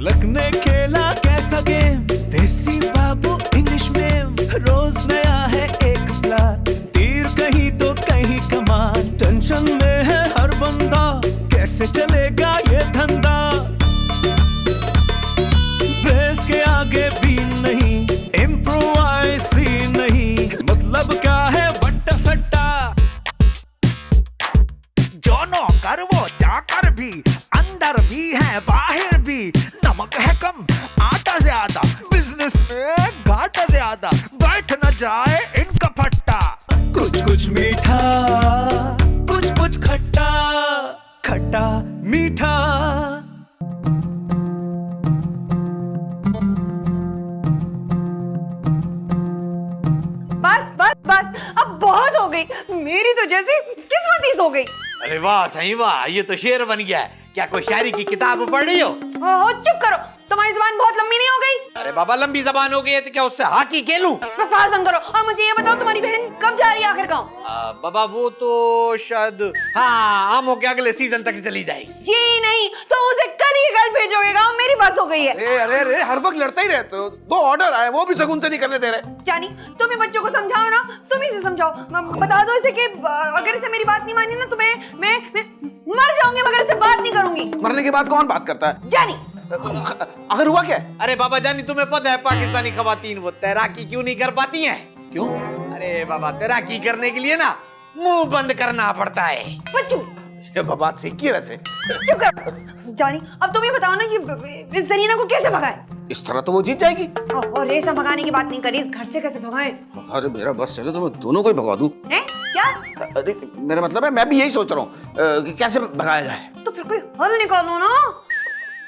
लगने खेला कैसा गेम, देसी बाबू इंग्लिश में, रोज नया है एक प्लान, तीर कहीं तो कहीं कमान, टेंशन में है हर बंदा, कैसे चलेगा ये धंधा, बेस के आगे भी नहीं, इम्प्रोवाइज ही नहीं, मतलब क्या है वट्टा सट्टा, जो नौकर वो जाकर भी, अंदर भी है बाहर भी, नमक है कम आटा ज्यादा, बिजनेस में घाटा ज्यादा, बैठ न जाए इनका फट्टा, कुछ कुछ मीठा कुछ कुछ खट्टा, खट्टा मीठा। बस बस बस, अब बहुत हो गई, मेरी तो जैसे किस्मत ही सो गई। अरे वाह सही वाह, ये तो शेर बन गया है। क्या कोई शायरी की किताब पढ़ रही हो? चुप करो, तुम्हारी जुबान बहुत लंबी नहीं हो गई? अरे बाबा लंबी जबान हो गई है तो क्या उससे हाकी खेलूं? बकवास बंद करो और मुझे ये बताओ तुम्हारी बहन कब जा रही है आखिर गाँव? बाबा वो तो शायद हाँ आमों के अगले सीजन तक चली जाएगी। जी नहीं, तो उसे कल ही कल भेजोगे गाँव, मेरी बस हो गई है। अरे अरे हर वक्त लड़ते ही रहते हो, 2 ऑर्डर आए वो भी शगुन से नहीं करने दे रहे। जानी तुम ही बच्चों को समझाओ ना, तुम ही से समझाओ, बता दो इसे कि अगर इसे मेरी बात नहीं मानी ना तो मैं मर जाऊंगी मगर इसे बात नहीं करूंगी। मरने के बाद कौन बात करता है? जानी अगर हुआ क्या? अरे बाबा जानी तुम्हें पता है पाकिस्तानी खवातीन वो तैराकी क्यों नहीं कर पाती हैं? क्यों? अरे बाबा तैराकी करने के लिए ना मुंह बंद करना पड़ता है। बच्चू ये बात सीखी है वैसे। चुप कर। जानी अब तुम ही बताओ ना कि इस जरीना को कैसे भगाए? इस तरह तो वो जीत जाएगी। और रेसा भगाने की बात नहीं करी, इस घर से कैसे भगाए? अरे मेरा बस चले तो मैं दोनों को ही भगा दूं। हैं? क्या? अरे मेरा मतलब है मैं भी यही सोच रहा हूँ कि कैसे भगाया जाए। तो फिर कोई हल निकालो ना।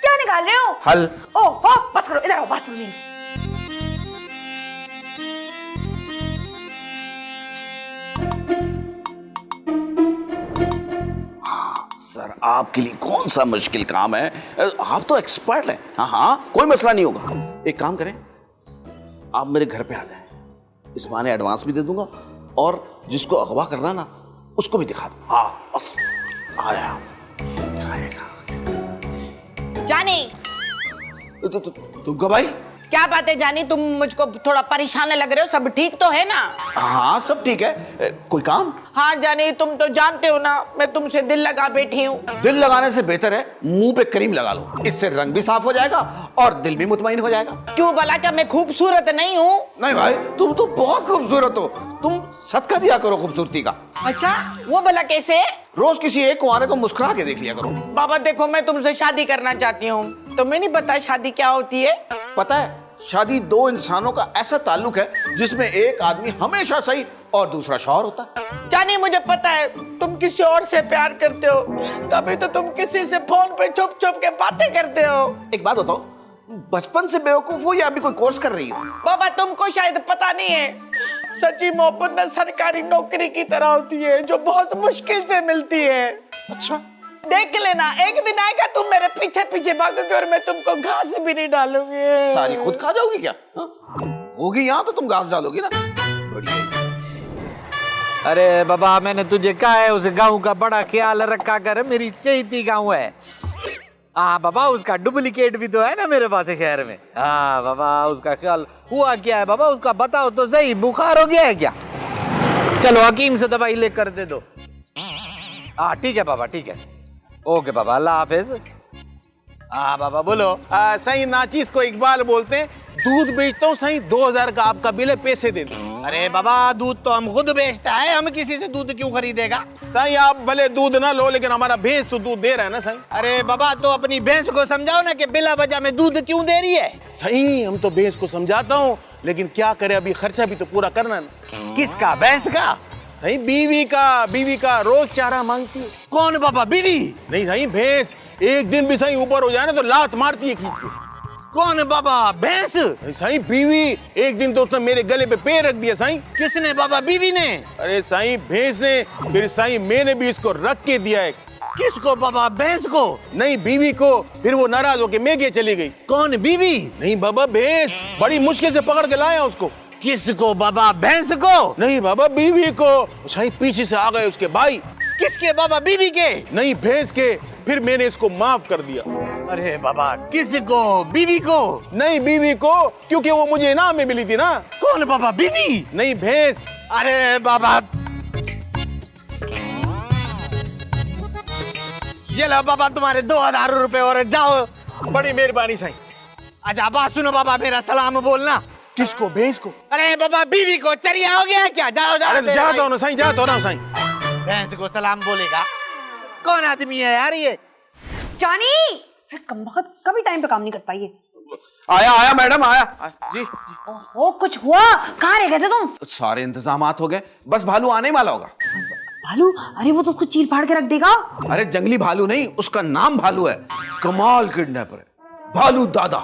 क्या निकाल रहे हो? हल? ओह बस करो, इधर आओ बाथरूम में। सर आपके लिए कौन सा मुश्किल काम है, आप तो एक्सपर्ट हैं। हाँ हाँ कोई मसला नहीं होगा। एक काम करें, आप मेरे घर पे आ जाएं, इस बहाने एडवांस भी दे दूंगा और जिसको अगवा करना ना उसको भी दिखा दूं। हाँ बस आया। जानी तुम कब आई? क्या बात है जानी, तुम मुझको थोड़ा परेशान लग रहे हो, सब ठीक तो है ना? हाँ सब ठीक है। कोई काम? हाँ जानी तुम तो जानते हो ना मैं तुमसे दिल लगा बैठी हूँ। दिल लगाने से बेहतर है मुंह पे क्रीम लगा लो, इससे रंग भी साफ हो जाएगा और दिल भी मुतमईन हो जाएगा। क्यों भला, क्या मैं खूबसूरत नहीं हूँ? नहीं भाई तुम तो बहुत खूबसूरत हो, तुम सदका दिया करो खूबसूरती का। अच्छा वो भला कैसे? रोज किसी एक कुंवारे को मुस्कुरा के देख लिया करो। बाबा देखो मैं तुमसे शादी करना चाहती हूँ, तुम्हें नहीं पता शादी क्या होती है? पता है, शादी 2 इंसानों का ऐसा ताल्लुक है जिसमें एक आदमी हमेशा सही और दूसरा शौहर होता है। जानी मुझे पता है तुम किसी और से प्यार करते हो, तभी तो तुम किसी से फोन पे छुप छुप के बातें करते हो। एक बात बताओ, बचपन से बेवकूफ हो या अभी कोई कोर्स कर रही हो? बाबा तुमको शायद पता नहीं है, सच्ची मोहब्बत ना सरकारी नौकरी की तरह होती है जो बहुत मुश्किल से मिलती है। अच्छा देख लेना, एक दिन आएगा तुम मेरे पीछे पीछे भागोगे और मैं तुमको घास भी नहीं डालूंगी। सारी खुद खा जाओगी क्या? होगी यहाँ तो तुम घास डालोगी ना। बढ़िया। अरे बाबा मैंने तुझे कहा है उस गाँव का बड़ा ख्याल रखा कर, मेरी चहेती गाँव है। हाँ बाबा उसका डुप्लीकेट भी तो है ना मेरे पास शहर में। हाँ बाबा उसका ख्याल हुआ क्या है बाबा, उसका बताओ तो सही, बुखार हो गया है क्या? चलो हकीम से दवाई लेकर दे दो। हाँ ठीक है बाबा ठीक है, ओके बाबा अल्लाह हाफिज। हाँ बाबा बोलो। सही नाचीज को इकबाल बोलते हैं, दूध बेचता हूँ सही 2000 का आपका बिल है, पैसे दे दो। अरे बाबा दूध तो हम खुद बेचता है, हम किसी से दूध क्यों खरीदेगा? सही आप भले दूध ना लो लेकिन हमारा भैंस तो दूध दे रहा है ना सही। अरे बाबा तो अपनी भैंस को समझाओ ना कि बिला वजह में दूध क्यों दे रही है। सही हम तो भैंस को समझाता हूँ लेकिन क्या करे, अभी खर्चा भी तो पूरा करना है। किसका? भैंस का? सही बीवी का रोज चारा मांगती है। कौन बाबा? बीवी? नहीं सही भैंस एक दिन भी सही ऊपर हो जाए ना तो लात मारती है खींच के। कौन बाबा? भैंस? सही बीवी, एक दिन तो उसने मेरे गले पे पैर रख दिया सही। किसने बाबा? बीवी ने? अरे सही भैंस ने, फिर सही मैंने भी इसको रख के दिया है। किसको बाबा? भैंस को? नहीं बीवी को, फिर वो नाराज होके मेघे चली गई। कौन? बीवी? नहीं बाबा भैंस, बड़ी मुश्किल से पकड़ के लाया उसको। किसको बाबा? भैंस को? नहीं बाबा बीवी को। सही पीछे से आ गए उसके भाई। किसके बाबा? बीवी के? नहीं भैंस के। फिर मैंने इसको माफ कर दिया। अरे बाबा किसको? बीवी को? नहीं बीवी को, क्योंकि वो मुझे इनाम में मिली थी ना। कौन बाबा? बीवी? नहीं भैंस। अरे बाबा, ये लो बाबा तुम्हारे 2000 रुपए और जाओ। बड़ी मेहरबानी साईं। अच्छा बात सुनो बाबा, मेरा सलाम बोलना। किसको? भैंस को? अरे बाबा बीवी को चरिया हो गया क्या? जाओ जाओ। अरे जाता हूँ ना साईं, जाता हूँ ना साईं। भैंस को सलाम बोलेगा? कौन आदमी है यार ये? जानी, कमबख्त कभी टाइम पे काम नहीं करता ये। आया आया मैडम आया। जी ओहो, कुछ हुआ? कहाँ रह गए थे तुम? सारे इंतजामात हो गए, बस भालू आने ही वाला होगा। भालू? अरे वो तो उसको चीर फाड़ के रख देगा। अरे जंगली भालू नहीं, उसका नाम भालू है। कमाल किडनैपर है, भालू दादा।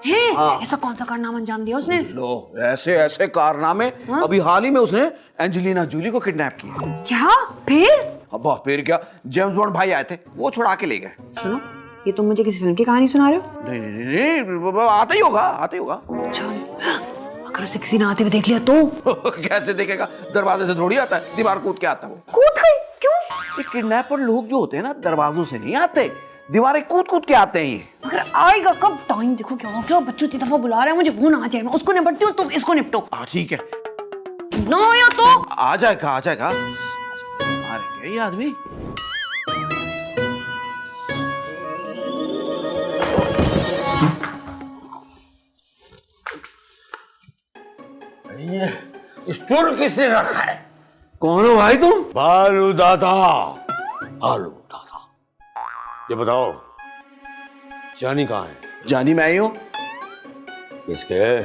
ऐसा कौन सा कारनामा अंजाम दिया उसने? लो ऐसे ऐसे कारनामे। अभी हाल ही में उसने एंजेलिना जूली को किडनैप किया। क्या? फिर? अब फिर क्या, जेम्स बॉन्ड भाई आए थे, वो छुड़ा के ले गए। सुनो, ये तुम मुझे किसी फिल्म की कहानी सुना रहे हो? नहीं नहीं नहीं, नहीं आता ही होगा, आता ही होगा। चल, अगर उसे किसी ने आते हुए देख लिया तो? कैसे देखेगा? दरवाजे से थोड़ी आता है, दीवार कूद के आता है वो। कूद गई? क्यों? ये किडनैपर लोग जो होते हैं ना, दरवाजों से नहीं आते, दीवारें कूद कूद के आते हैं ये। अगर आएगा कब? टाइम देखो क्या हो गया, बच्चों इतनी दफा बुला रहे हैं मुझे, फोन आ जाए, मैं उसको निपटती हूँ, तुम इसको निपटो। हाँ ठीक है, ना आया तो? आ जाएगा आ जाएगा। अरे ये आदमी स्टूल किसने रखा है? कौन हो भाई तुम? भालू दादा। भालू दादा, ये बताओ जानी कहाँ है? जानी मैं ही हूँ। किसके?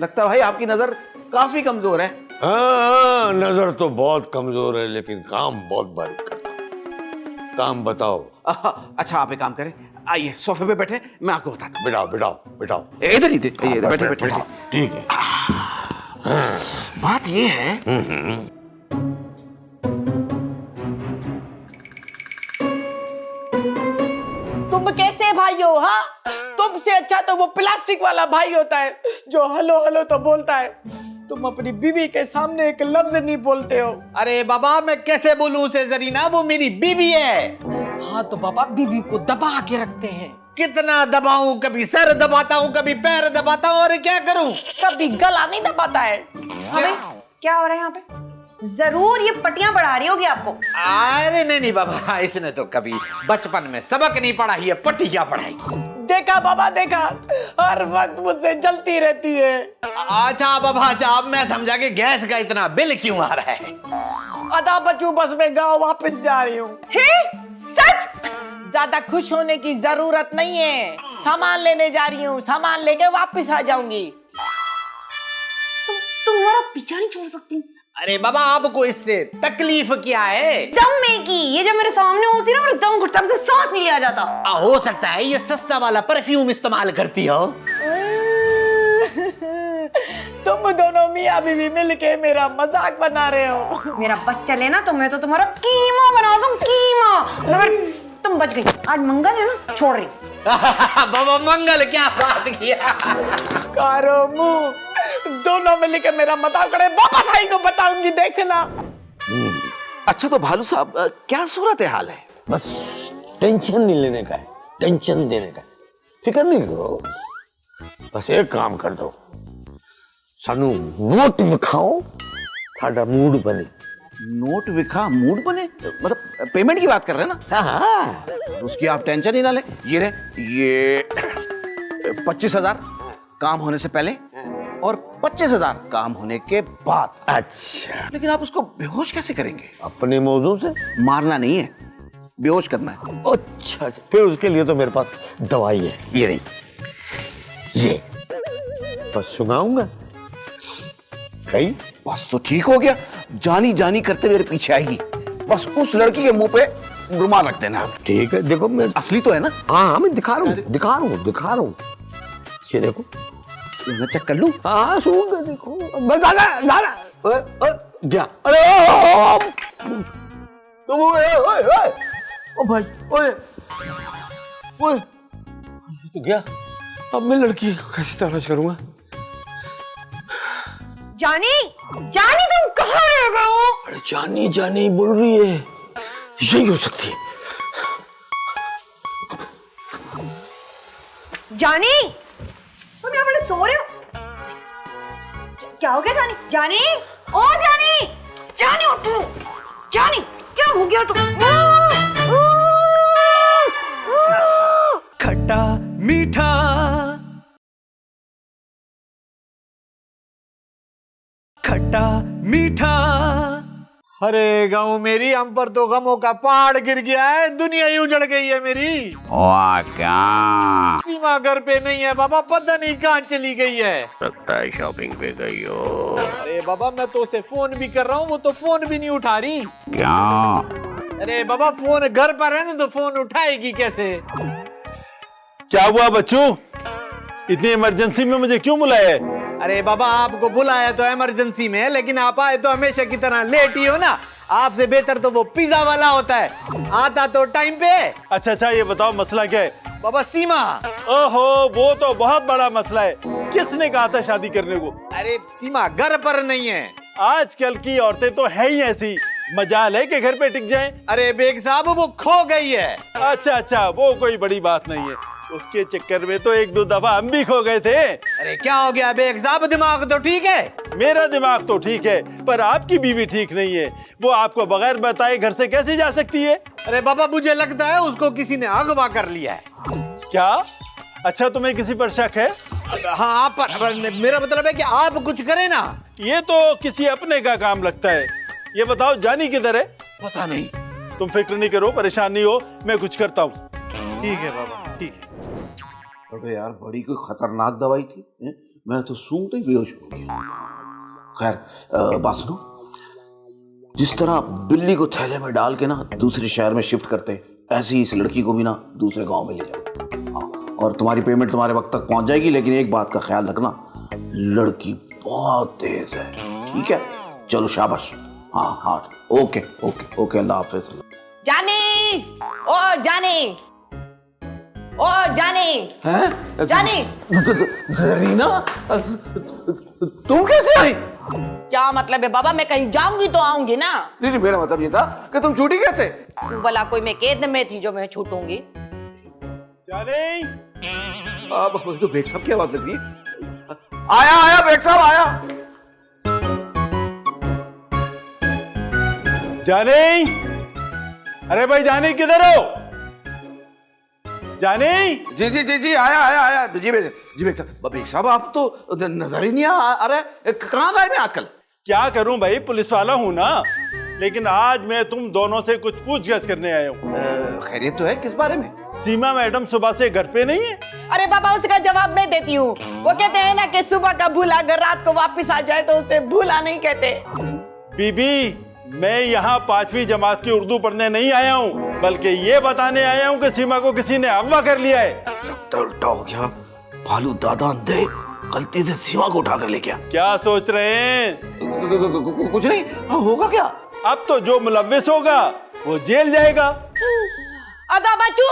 लगता है भाई आपकी नजर काफी कमजोर है। हाँ, नजर तो बहुत कमजोर है लेकिन काम बहुत बारीक करता हूं। काम बताओ। अच्छा आप एक काम करें, आइए सोफे पे बैठे, मैं आपको बताता हूँ। बिठाओ बिठाओ बिठाओ। इधर ही थे, इधर बैठे बैठे बैठे। ठीक है। बात ये है, तुम कैसे भाई हो? हाँ, तुमसे अच्छा तो वो प्लास्टिक वाला भाई होता है जो हेलो हेलो तो बोलता है। तुम अपनी बीवी के सामने एक लफ्ज नहीं बोलते हो। अरे बाबा मैं कैसे बोलूं उसे जरीना, वो मेरी बीवी है। हाँ तो बाबा बीवी को दबा के रखते हैं। कितना दबाऊं, कभी सर दबाता हूँ, कभी पैर दबाता हूँ, और क्या करूं? कभी गला नहीं दबाता है। अबे क्या हो रहा है यहाँ पे? जरूर ये पटियां पढ़ा रही होगी आपको। अरे नहीं बाबा, इसने तो कभी बचपन में सबक नहीं पढ़ा, ये पटिया पढ़ाएगी। देखा बाबा देखा, हर वक्त मुझसे जलती रहती है। अच्छा बाबा, अच्छा अब मैं समझा कि गैस का इतना बिल क्यों आ रहा है। आधा बच्चू बस में गाँव वापस जा रही हूँ। सच? ज्यादा खुश होने की जरूरत नहीं है, सामान लेने जा रही हूँ, सामान लेके वापस आ जाऊंगी। तुम हमारा पीछा नहीं छोड़ सकती? अरे बाबा आपको इससे तकलीफ क्या है? दम में की, ये जब मेरे सामने होती है ना, मेरे दम घुटता, से सांस नहीं लिया जाता। हो सकता है ये सस्ता वाला परफ्यूम इस्तेमाल करती हो। तुम दोनों मियां बीवी मिलके मेरा मजाक बना रहे हो। मेरा बस चले ना तो मैं तो तुम्हारा कीमा बना दूं, कीमा। मगर तुम बच गई, आज मंगल है ना, छोड़ रही। बाबा मंगल क्या बात किया? कारो मुंह, दोनों मिलकर मेरा मजाक करे, बाबा भाई को बताऊंगी, देखना। अच्छा तो भालू साहब क्या सूरत हाल है? बस टेंशन नहीं लेने का है, टेंशन देने का है। फिक्र नहीं करो, बस एक काम कर दो, सानू नोट विखाओ, साडा मूड बने। नोट विखा मूड बने? मतलब पेमेंट की बात कर रहे हैं ना? हाँ, उसकी आप टेंशन ही ना लें। ये रहे, ये 25,000 काम होने से पहले और 25,000 काम होने के बाद। अच्छा, लेकिन आप उसको बेहोश कैसे करेंगे? अपने मौजू से मारना नहीं है, बेहोश करना है। अच्छा, फिर उसके लिए तो मेरे पास दवाई है, ये रही, ये बस सुनाऊंगा, कहीं बस तो ठीक हो गया। जानी जानी करते मेरे पीछे आएगी, बस उस लड़की के मुंह पे रुमाल रख देना। ठीक है। देखो मैं असली तो है ना? हाँ, मैं दिखा रहा हूँ। ये देखो, मैं चेक कर लूं? हाँ सुन देखो, बस दादा क्या? अरे तुम ओ भाई, ओए तो गया। अब मैं लड़की कैसे तलाश करूंगा? जानी, जानी तुम कहाँ रह गए हो? अरे जानी जानी बोल रही है, यही हो सकती है। जानी, तुम यहाँ पर सो रहे हो? क्या हो गया जानी? जानी, ओ जानी, जानी उठो, जानी क्या हो गया खट्टा मीठा खट्टा मीठा। अरे गाँव मेरी, हम पर तो गमों का पहाड़ गिर गया है, दुनिया ही उजड़ गई है मेरी। वाह क्या सीमा घर पे नहीं है बाबा, पता नहीं कहाँ चली गई है। लगता है शॉपिंग पे गई हो। अरे बाबा मैं तो उसे फोन भी कर रहा हूँ, वो तो फोन भी नहीं उठा रही। क्या? अरे बाबा फोन घर पर है ना, तो फोन उठाएगी कैसे? क्या हुआ बच्चों, इतनी इमरजेंसी में मुझे क्यों बुलाया है? अरे बाबा आपको बुलाया तो इमरजेंसी में है, लेकिन आप आए तो हमेशा की तरह लेट ही हो ना। आपसे बेहतर तो वो पिज्जा वाला होता है, आता तो टाइम पे। अच्छा अच्छा, ये बताओ मसला क्या है? बाबा सीमा। ओहो, वो तो बहुत बड़ा मसला है। किसने कहा था शादी करने को? अरे सीमा घर पर नहीं है। आजकल की औरतें तो है ही ऐसी, मजाल है कि घर पे टिक जाएं। अरे बेग साहब वो खो गई है। अच्छा अच्छा, वो कोई बड़ी बात नहीं है, उसके चक्कर में तो एक दो दफा हम भी खो गए थे। अरे क्या हो गया बेग साहब, दिमाग तो ठीक है? मेरा दिमाग तो ठीक है, पर आपकी बीवी ठीक नहीं है। वो आपको बगैर बताए घर से कैसे जा सकती है? अरे बाबा मुझे लगता है उसको किसी ने अगवा कर लिया है। क्या? अच्छा, तुम्हें किसी पर शक है? हाँ पर मेरा मतलब है कि आप कुछ करें ना। ये तो किसी अपने का काम लगता है। ये बताओ जानी किधर है? पता नहीं। तुम फिक्र नहीं करो, परेशान नहीं हो, मैं कुछ करता हूँ। ठीक है बाबा ठीक है। अबे यार, बड़ी कोई खतरनाक दवाई थी, हैं? मैं तो सूंघते ही बेहोश हो गया। खैर बात सुनो, जिस तरह बिल्ली को थैले में डाल के ना दूसरे शहर में शिफ्ट करते, ऐसे ही इस लड़की को भी ना दूसरे गांव में ले जाओ। हाँ, और तुम्हारी पेमेंट तुम्हारे वक्त तक पहुंच जाएगी, लेकिन एक बात का ख्याल रखना, लड़की बहुत तेज है। ठीक है, चलो शाबाश। हाँ हाँ, ओके ओके ओके, अल्लाह हाफिज। जानी, ओ जानी, ओ जानी, हैं? जानी, रीना, तुम कैसे आई? क्या मतलब है बाबा? मैं कहीं जाऊंगी तो आऊंगी ना। नहीं, मेरा मतलब ये था कि तुम छूटी कैसे? भला कोई मैं कैद में थी जो मैं छूटूंगी? जानी, अब तो बेग साहब की आवाज लग रही है। आया आया बेग साहब आया। जानी, अरे भाई जानी किधर हो? जानी, जी जी जी जी, आया आया आया जी बेग साहब। बेग साहब आप तो नजर ही नहीं आ रहे, कहाँ गए मैं आजकल? क्या करूं भाई, पुलिस वाला हूं ना, लेकिन आज मैं तुम दोनों से कुछ पूछताछ करने आया हूं। खैरियत तो है? किस बारे में? सीमा मैडम सुबह से घर पे नहीं है? अरे बाबा उसका जवाब मैं देती हूँ। वो कहते हैं ना कि सुबह का भूला अगर रात को वापस आ जाए तो उसे भूला नहीं कहते। बीबी, मैं यहाँ 5वीं जमात की उर्दू पढ़ने नहीं आया हूँ, बल्कि ये बताने आया हूँ कि सीमा को किसी ने अगवा कर लिया है। लगता उल्टा हो गया, भालू दादा अंधे गलती से सीमा को उठाकर ले गया। क्या सोच रहे हैं? कुछ नहीं। हाँ, होगा क्या? अब तो जो मुलव्विस होगा वो जेल जाएगा। अदा बच्चू,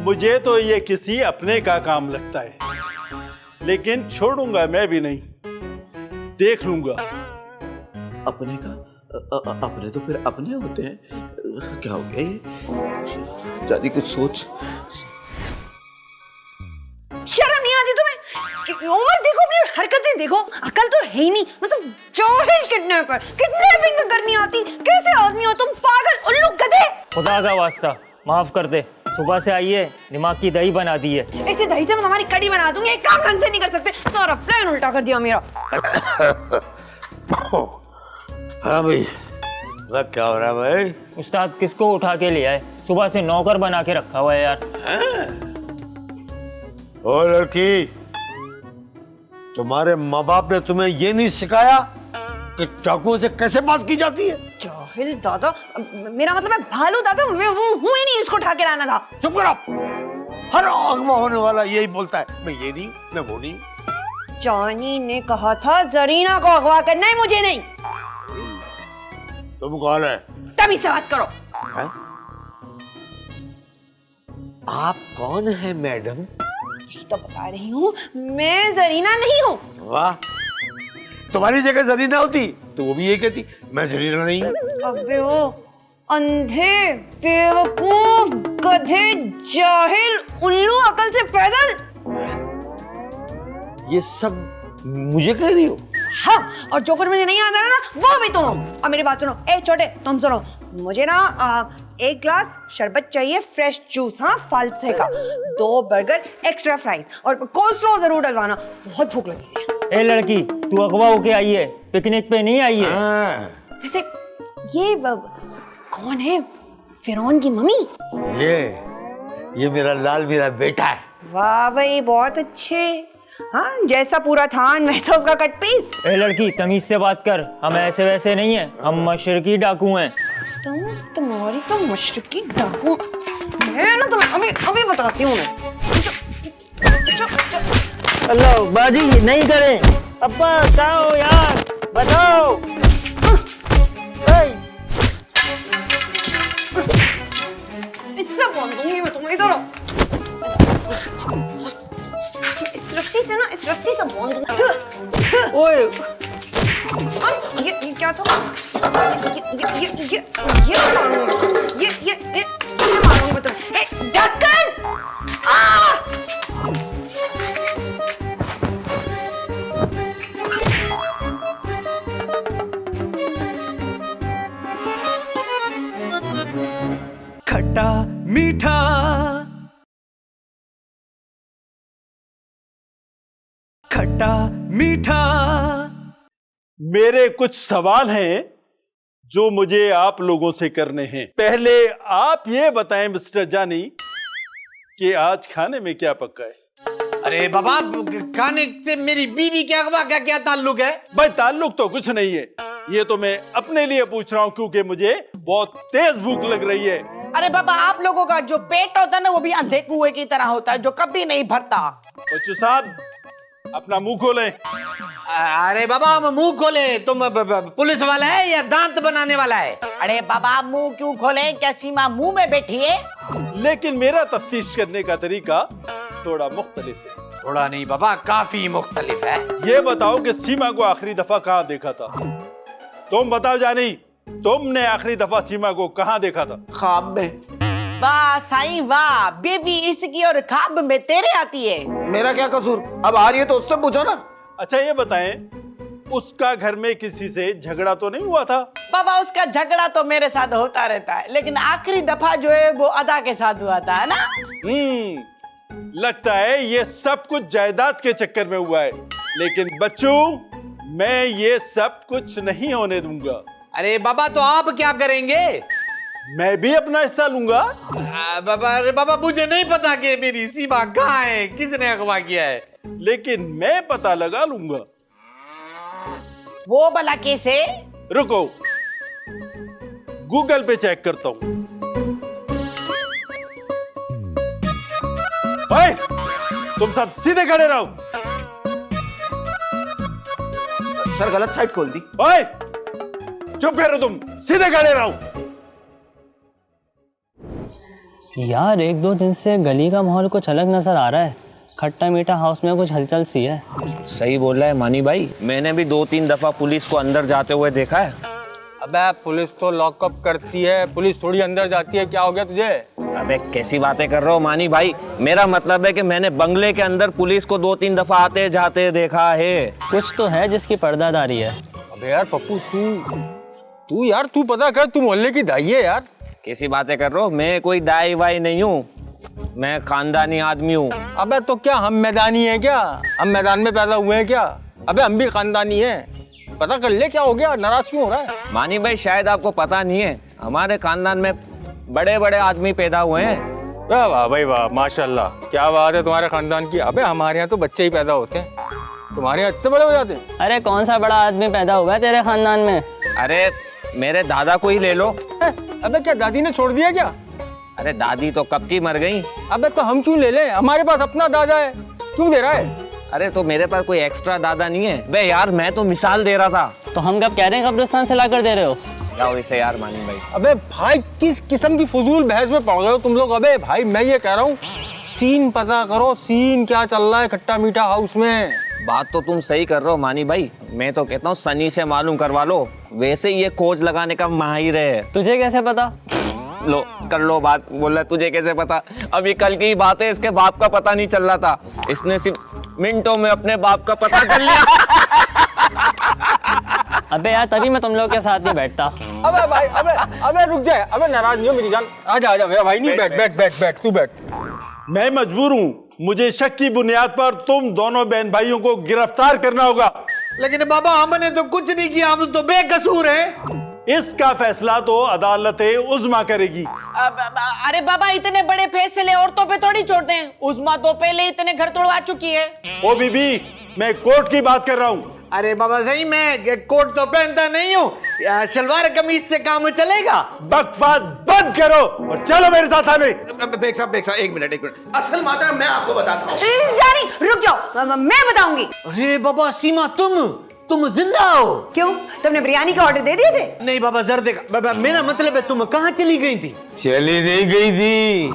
मुझे तो ये किसी अपने का काम लगता है, लेकिन छोड़ूंगा मैं भी नहीं, देख लूंगा। अपने का? अपने तो फिर अपने होते हैं। क्या हो गया ये? जानी कुछ सोच। शर्म नहीं आती तुम्हें? उम्र देखो, अपनी हरकतें देखो, अकल तो है ही नहीं। मतलब जाहिल किडनैपर, किडनैपिंग तो करनी आती। कैसे आदमी हो तुम, पागल उल्लू गधे। खुदा का वास्ता माफ कर दे, सुबह से आई है दिमाग की दही बना दी है। ऐसे दही से मैं तुम्हारी कड़ी बना दूंगी। एक काम ढंग से नहीं कर सकते, सारा प्लान उल्टा कर दिया मेरा। हाँ भाई, क्या हो रहा है भाई? उस्ताद किसको उठा के ले आए? सुबह से नौकर बना के रखा हुआ है यार। ओ लड़की, तुम्हारे माँ बाप ने तुम्हें ये नहीं सिखाया कि चाकू से कैसे बात की जाती है? जाहिल दादा, मेरा मतलब है भालू दादा, मैं वो हूं ही नहीं जिसको उठा के लाना था। चुप करो, हर अगवा होने वाला यही बोलता है, मैं ये नहीं, मैं वो नहीं। जानी ने कहा था जरीना को अगवा करना है, मुझे नहीं। तुम कौन है? तभी से बात करो। है? आप कौन है मैडम? यही तो बता रही हूँ, मैं जरीना नहीं हूँ। वाह, तुम्हारी जगह जरीना होती तो वो भी ये कहती मैं जरीना नहीं हूँ। अबे ओ, अंधे, बेवकूफ, गधे, जाहिल, उल्लू, अकल से पैदल। ये सब मुझे कह रही हो? हाँ, और जो कुछ मुझे नहीं आता ना वो भी तुम। अब मेरी बात सुनो, ए छोटे तुम सुनो, मुझे ना 1 ग्लास शरबत चाहिए, फ्रेश जूस, हाँ फालसे का, 2 बर्गर, एक्स्ट्रा फ्राइज और कोल्ड जरूर डलवाना, बहुत भूख लगी है। ए लड़की, तू अगवा होके आई है, पिकनिक पे नहीं आई है। वैसे ये कौन है? फिरौन की मम्मी? ये मेरा लाल, मेरा बेटा है। वाह भाई, बहुत अच्छे। हाँ, जैसा पूरा थान वैसा उसका कट पीस। ए लड़की, तमीज से बात कर, हम ऐसे वैसे नहीं है, हम मशरकी डाकू हैं। तुम्हारी तो मशरकी डाकू, मैं ना तुम्हें अभी बताती हूँ मैं। अल्लाह बाजी नहीं करें। अब्बा क्या हो यार, बताओ। इससे बोल दूंगी मैं तुम्हें, इधर आओ। इस रस्सी से बोल दूंगी। ओए ये क्या था? ये मारूंगी, ये मारूंगी मैं तुम्हें। ए, ढक्कन! खट्टा मीठा, खट्टा मीठा। मेरे कुछ सवाल हैं जो मुझे आप लोगों से करने हैं। पहले आप ये बताएं मिस्टर जानी कि आज खाने में क्या पका है? अरे बाबा, खाने से मेरी बीवी के अगवा का क्या ताल्लुक है? भाई ताल्लुक तो कुछ नहीं है, ये तो मैं अपने लिए पूछ रहा हूँ क्योंकि मुझे बहुत तेज भूख लग रही है। अरे बाबा, आप लोगों का जो पेट होता है ना वो भी अंधे कुएं की तरह होता है जो कभी नहीं भरता। बच्चू साहब, अपना मुंह खोलें। अरे बाबा, हम मुंह खोले, तुम पुलिस वाला है या दांत बनाने वाला है? अरे बाबा, मुंह क्यों खोले? क्या सीमा मुंह में बैठी है? लेकिन मेरा तफ्तीश करने का तरीका थोड़ा मुख्तलिफ है। थोड़ा नहीं बाबा, काफी मुख्तलिफ है। ये बताओ कि सीमा को आखिरी दफा कहाँ देखा था? तुम बताओ जानी, तुमने आखिरी दफा सीमा को कहाँ देखा था? ख्वाब में। वाह साईं वाह, बेबी इसकी और ख्वाब में तेरे आती है। मेरा क्या कसूर? अब आ रही है तो उससे पूछो ना। अच्छा ये बताएं, उसका घर में किसी से झगड़ा तो नहीं हुआ था? बाबा, उसका झगड़ा तो मेरे साथ होता रहता है, लेकिन आखिरी दफा जो है वो अदा के साथ हुआ था, है ना? लगता है ये सब कुछ जायदाद के चक्कर में हुआ है, लेकिन बच्चों मैं ये सब कुछ नहीं होने दूंगा। अरे बाबा, तो आप क्या करेंगे? मैं भी अपना हिस्सा लूंगा। बाबा, अरे बाबा, मुझे नहीं पता कि मेरी सीमा कहाँ है, किसने अगवा किया है, लेकिन मैं पता लगा लूंगा। वो भला कैसे? रुको, गूगल पे चेक करता हूं। ओए, तुम सब सीधे खड़े रहो। सर गलत साइड खोल दी। ओए, चुप करो, तुम सीधे खड़े रहो। यार 1-2 दिन से गली का माहौल कुछ अलग नजर आ रहा है। खट्टा मीठा हाउस में कुछ हलचल सी है। सही बोल रहा है मानी भाई, मैंने भी 2-3 दफा पुलिस को अंदर जाते हुए देखा है। अबे पुलिस तो लॉकअप करती है, पुलिस थोड़ी अंदर जाती है। क्या हो गया तुझे? अबे कैसी बातें कर रहे हो मानी भाई, मेरा मतलब है कि मैंने बंगले के अंदर पुलिस को 2-3 दफा आते जाते देखा है। कुछ तो है जिसकी पर्दादारी है। अबे यार पप्पू, तू पता कर, तू मोहल्ले की दाई है यार। कैसी बातें कर रहे हो? मैं कोई दाई वाई नहीं हूँ, मैं खानदानी आदमी हूँ। अबे तो क्या हम मैदानी है क्या? हम मैदान में पैदा हुए हैं क्या? अबे हम भी खानदानी हैं। पता कर ले क्या हो गया, नाराज क्यों हो रहा है? मानी भाई शायद आपको पता नहीं है, हमारे खानदान में बड़े बड़े आदमी पैदा हुए हैं। वाह वाह भाई वाह, माशाल्लाह, क्या बात है तुम्हारे खानदान की। अबे हमारे यहाँ तो बच्चे ही पैदा होते हैं, तुम्हारे यहाँ इतने बड़े हो जाते हैं। अरे कौन सा बड़ा आदमी पैदा हुआ तेरे खानदान में? अरे मेरे दादा को ही ले लो। अबे क्या दादी ने छोड़ दिया क्या? अरे दादी तो कब की मर गई। अबे तो हम क्यों ले लें, हमारे पास अपना दादा है, क्यों दे रहा है? अरे तो मेरे पास कोई एक्स्ट्रा दादा नहीं है बे यार, मैं तो मिसाल दे रहा था। तो हम कब कह रहे हैं कब्रिस्तान से लाकर दे रहे हो? जाओ इसे यार मानी भाई। अबे भाई किस किस्म की फजूल बहस में पड़ गए हो तुम लोग? अबे भाई मैं ये कह रहा हूँ, सीन पता करो, सीन क्या चल रहा है खट्टा मीठा हाउस में। बात तो तुम सही कर रहे हो मानी भाई, मैं तो कहता हूँ सनी से मालूम करवा लो, वैसे ही ये खोज लगाने का माहिर है। तुझे कैसे पता? लो कर लो बात। बोला तुझे कैसे पता? अभी कल की बात है, इसके बाप का पता नहीं चल रहा था, इसने सिर्फ मिनटों में अपने बाप का पता कर लिया। अबे यार तभी मैं तुम लोग के साथ नहीं बैठता। अबे भाई, अबे रुक जा, अबे नाराज नहीं हो मेरी जान, आजा मेरा भाई, नहीं बैठ तू बैठ। मैं मजबूर हूं, मुझे शक की बुनियाद पर तुम दोनों बहन भाइयों को गिरफ्तार करना होगा। लेकिन बाबा हमने तो कुछ नहीं किया, हम तो बेकसूर हैं। इसका फैसला तो अदालत उज़्मा करेगी। अरे बाबा, इतने बड़े फैसले औरतों पे थोड़ी छोड़ते हैं। उज़्मा तो पहले इतने घर तोड़वा चुकी है। ओ बीबी, मैं कोर्ट की बात कर रहा हूँ। अरे बाबा सही, मैं कोट तो पहनता नहीं हूँ, शलवार कमीज से काम चलेगा। बकवास बंद करो और चलो मेरे साथ आने। बेग साहब एक मिनट। असल माजरा मैं आपको बताता हूँ। जानी रुक जाओ, मैं बताऊंगी। अरे बाबा सीमा, तुम जिंदा हो? क्यों, तुमने बिरयानी का ऑर्डर दे दिए थे? नहीं बाबा जर्दे का, बाबा मेरा मतलब है तुम कहाँ चली गई थी? चली नहीं गई थी,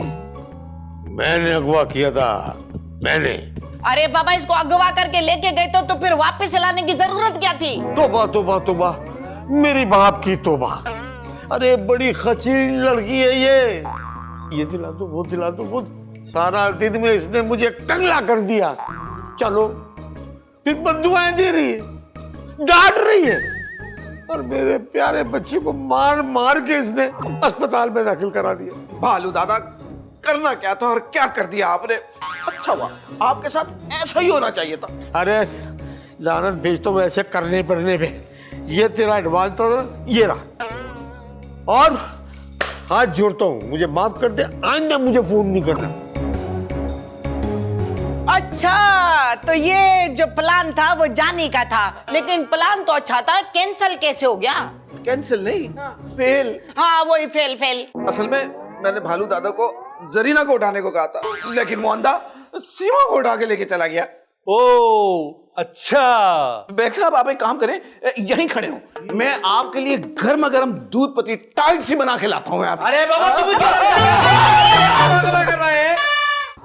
मैंने अगवा किया था, मैंने। अरे बाबा, इसको अगवा करके लेके गए तो फिर वापस लाने की जरूरत क्या थी? तोबा, मेरी बाप की तोबा। अरे बड़ी खचीली लड़की है ये दिला दो, वो दिला दो, वो सारा दिन में इसने मुझे टंगला कर दिया। चलो फिर बंदुआएं दे रही है, डांट रही है, और मेरे प्यारे बच्चे को मार मार के इसने अस्पताल में दाखिल करा दिया। भालू दादा, करना क्या था और क्या कर दिया आपने? अच्छा हुआ, आपके साथ ऐसा ही होना चाहिए था। अरे लानत भेज तो वैसे करने पड़ने पे, ये तेरा एडवांस था, ये रहा, और हाथ जोड़ता हूँ, मुझे माफ कर दे, आइंदा मुझे फोन नहीं करना। अच्छा, तो ये जो प्लान था वो जानी का था, लेकिन प्लान तो अच्छा था, कैंसिल कैसे हो गया? कैंसिल नहीं, फेल। हाँ वही फेल। असल में मैंने भालू दादा को जरीना को उठाने को कहा था, लेकिन वो अंधा सीमा को उठा के लेके चला गया। ओ अच्छा। बेखलाब आप एक काम करें, यहीं खड़े हो, मैं आपके लिए गर्मा गर्म दूध पत्ती टाइट सी बना के लाता हूँ। अरे बाबा तुम क्या कर रहे हैं?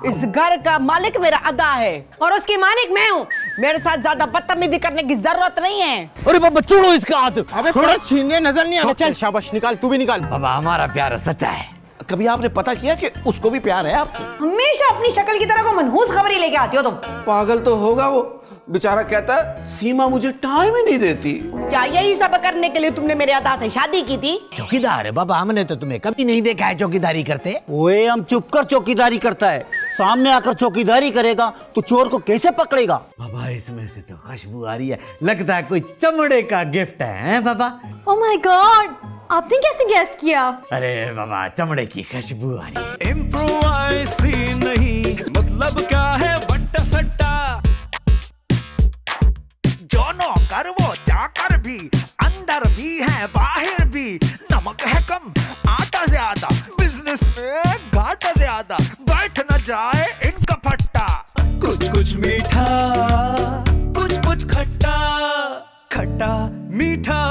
इस घर का मालिक मेरा अदा है और उसकी मालिक मैं हूँ। मेरे साथ ज्यादा बदतमीजी करने की जरूरत नहीं है। अरे बाबा छोड़ो इसका हाथ। अबे थोड़ा छीनने नजर नहीं आना। चल शाबाश, निकाल, तू भी निकाल। बाबा हमारा प्यार सच्चा है। कभी आपने पता किया कि उसको भी प्यार है आपसे? हमेशा अपनी शक्ल की तरह को मनहूस खबरी लेके आती हो तुम। पागल तो होगा वो, बेचारा कहता है सीमा मुझे टाइम ही नहीं देती। क्या यही सब करने के लिए तुमने मेरे अदा से शादी की थी? चौकीदार है बाबा, हमने तो तुम्हें कभी नहीं देखा है चौकीदारी करते। ओए हम चुप कर, चौकीदारी करता है, सामने आकर चौकीदारी करेगा तो चोर को कैसे पकड़ेगा? बाबा इसमें से तो खुशबू आ रही है, लगता है कोई चमड़े का गिफ्ट है बाबा। ओह माय गॉड, आपने कैसे गैस किया? अरे बाबा चमड़े की खुशबू आ रही है। इम्प्रोवाइज नहीं, मतलब क्या है वट्टा सट्टा, जो नौकर वो चाकर भी, अंदर भी है बाहर भी, नमक है कम आटा ज्यादा, बिजनेस में घाटा ज्यादा, बैठ न जाए इनका फट्टा, कुछ मीठा कुछ खट्टा, खट्टा मीठा